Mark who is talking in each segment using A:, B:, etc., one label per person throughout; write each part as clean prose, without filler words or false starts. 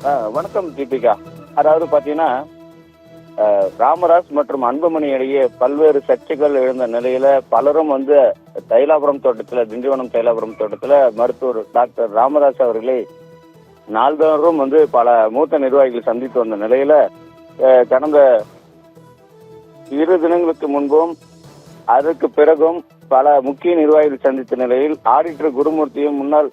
A: வணக்கம் தீபிகா. அதாவது பாத்தீங்கன்னா ராமராஜ் மற்றும் அன்புமணி இடையே பல்வேறு சர்ச்சைகள் எழுந்த நிலையில பலரும் வந்து தைலாபுரம் தோட்டத்துல, திண்டிவனம் தைலாபுரம் தோட்டத்துல மருத்துவர் டாக்டர் ராமதாஸ் அவர்களை நாள்தோறும் வந்து பல மூத்த நிர்வாகிகள் சந்தித்து வந்த நிலையில கடந்த 2 தினங்களுக்கு முன்பும் அதற்கு பிறகும் பல முக்கிய நிர்வாகிகள் சந்தித்த நிலையில் ஆடிட்டர் குருமூர்த்தியும் முன்னாள்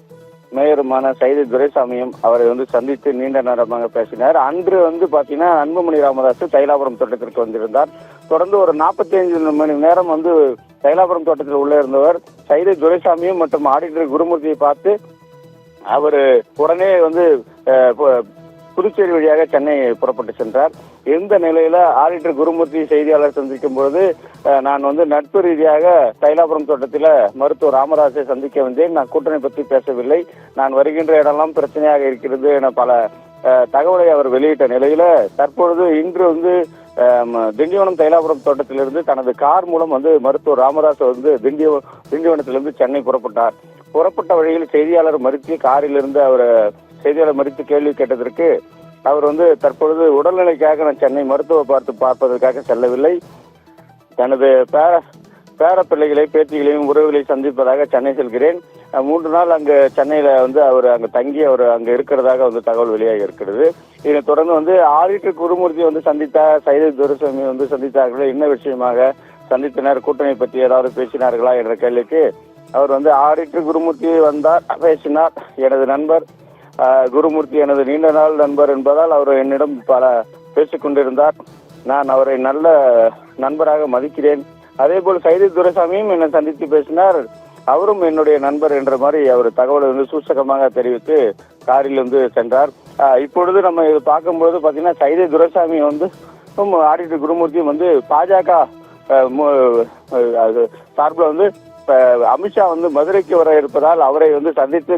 A: மேயருமான சைதை துரைசாமியும் அவரை வந்து சந்தித்து நீண்ட நேரமாக பேசினார். அன்று வந்து பாத்தீங்கன்னா அன்புமணி ராமதாஸ் தைலாபுரம் தோட்டத்திற்கு வந்திருந்தார். தொடர்ந்து ஒரு 45 மணி நேரம் வந்து தைலாபுரம் தோட்டத்தில் உள்ள இருந்தவர் சைதை துரைசாமியும் மற்றும் ஆடிட்டர் குருமூர்த்தியை பார்த்து அவர் உடனே வந்து புதுச்சேரி வழியாக சென்னை புறப்பட்டு சென்றார். இந்த நிலையில ஆடிட்டர் குருமூர்த்தி செய்தியாளர் சந்திக்கும் பொழுது நான் வந்து நட்பு ரீதியாக தைலாபுரம் தோட்டத்தில் மருத்துவர் ராமதாஸை சந்திக்க வந்தேன், நான் கூட்டணி பற்றி பேசவில்லை, நான் வருகின்ற இடமெல்லாம் பிரச்சனையாக இருக்கிறது என பல தகவலை அவர் வெளியிட்ட நிலையில தற்பொழுது இன்று வந்து திண்டிவனம் தைலாபுரம் தோட்டத்திலிருந்து தனது கார் மூலம் வந்து மருத்துவர் ராமதாஸ் வந்து திண்டிவனத்திலிருந்து சென்னை புறப்பட்டார். புறப்பட்ட வழியில் செய்தியாளர் மறுத்து காரிலிருந்து அவர் செய்தியாளர் மறுத்து கேள்வி கேட்டதற்கு அவர் வந்து தற்பொழுது உடல்நிலைக்காக நான் சென்னை மருத்துவ பார்ப்பதற்காக செல்லவில்லை, தனது பேர பிள்ளைகளை பேத்திகளையும் உறவுகளை சந்திப்பதாக சென்னை செல்கிறேன், 3 நாள் அங்கு சென்னையில வந்து அவர் அங்கு தங்கி அவர் அங்கு இருக்கிறதாக வந்து தகவல் வெளியாகி இருக்கிறது. இதனை தொடர்ந்து வந்து ஆடிட்டர் குருமூர்த்தி வந்து சந்தித்தார், சைதை துரைசாமி வந்து சந்தித்தார்கள், என்ன விஷயமாக சந்தித்தனர், கூட்டணி பற்றி ஏதாவது பேசினார்களா என்ற கேள்விக்கு அவர் வந்து ஆடிட்டர் குருமூர்த்தி வந்தார், பேசினார், எனது நண்பர் குருமூர்த்தி எனது நீண்ட நாள் நண்பர் என்பதால் அவர் என்னிடம் பல பேசிக் கொண்டிருந்தார், நான் அவரை நல்ல நண்பராக மதிக்கிறேன், அதே போல் சைதை துரைசாமியும் என்னை சந்தித்து பேசினார், அவரும் என்னுடைய நண்பர் என்ற மாதிரி அவர் தகவலை வந்து சூசகமாக தெரிவித்து காரில் வந்து சென்றார். இப்பொழுது நம்ம இது பார்க்கும்பொழுது பாத்தீங்கன்னா சைதை துரைசாமி வந்து ஆடிட்டர் குருமூர்த்தியும் வந்து பாஜக சார்பில் வந்து அமித்ஷா வந்து மதுரைக்கு வர இருப்பதால் அவரை வந்து சந்தித்து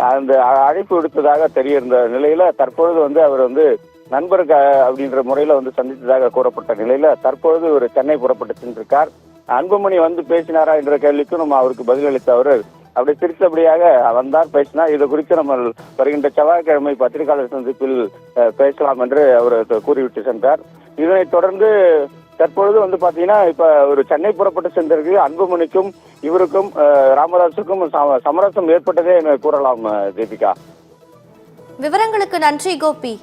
A: அந்த அழைப்பு விடுத்ததாக தெரிய இருந்த நிலையில தற்பொழுது வந்து அவர் வந்து நண்பருக்கு அப்படின்ற முறையில வந்து சந்தித்ததாக கூறப்பட்ட நிலையில தற்பொழுது ஒரு சென்னை புறப்பட்டு சென்றிருக்கார். அன்புமணி வந்து பேசினாரா என்ற கேள்விக்கும் நம்ம அவருக்கு பதிலளித்த அவர் அப்படி சிரித்தபடியாக வந்தார், பேசினார். இது குறித்து நம்ம வருகின்ற செவ்வாய்க்கிழமை பத்திரிகையாளர் சந்திப்பில் பேசலாம் என்று அவர் கூறிவிட்டு சென்றார். இதனைத் தொடர்ந்து தற்பொழுது வந்து பாத்தீங்கன்னா இப்ப ஒரு சென்னை புறப்பட்டு சென்றிருக்கு. அன்புமணிக்கும் இவருக்கும் ராமதாஸுக்கும் சமரசம் ஏற்பட்டதே என கூறலாம் தீபிகா.
B: விவரங்களுக்கு நன்றி கோபி.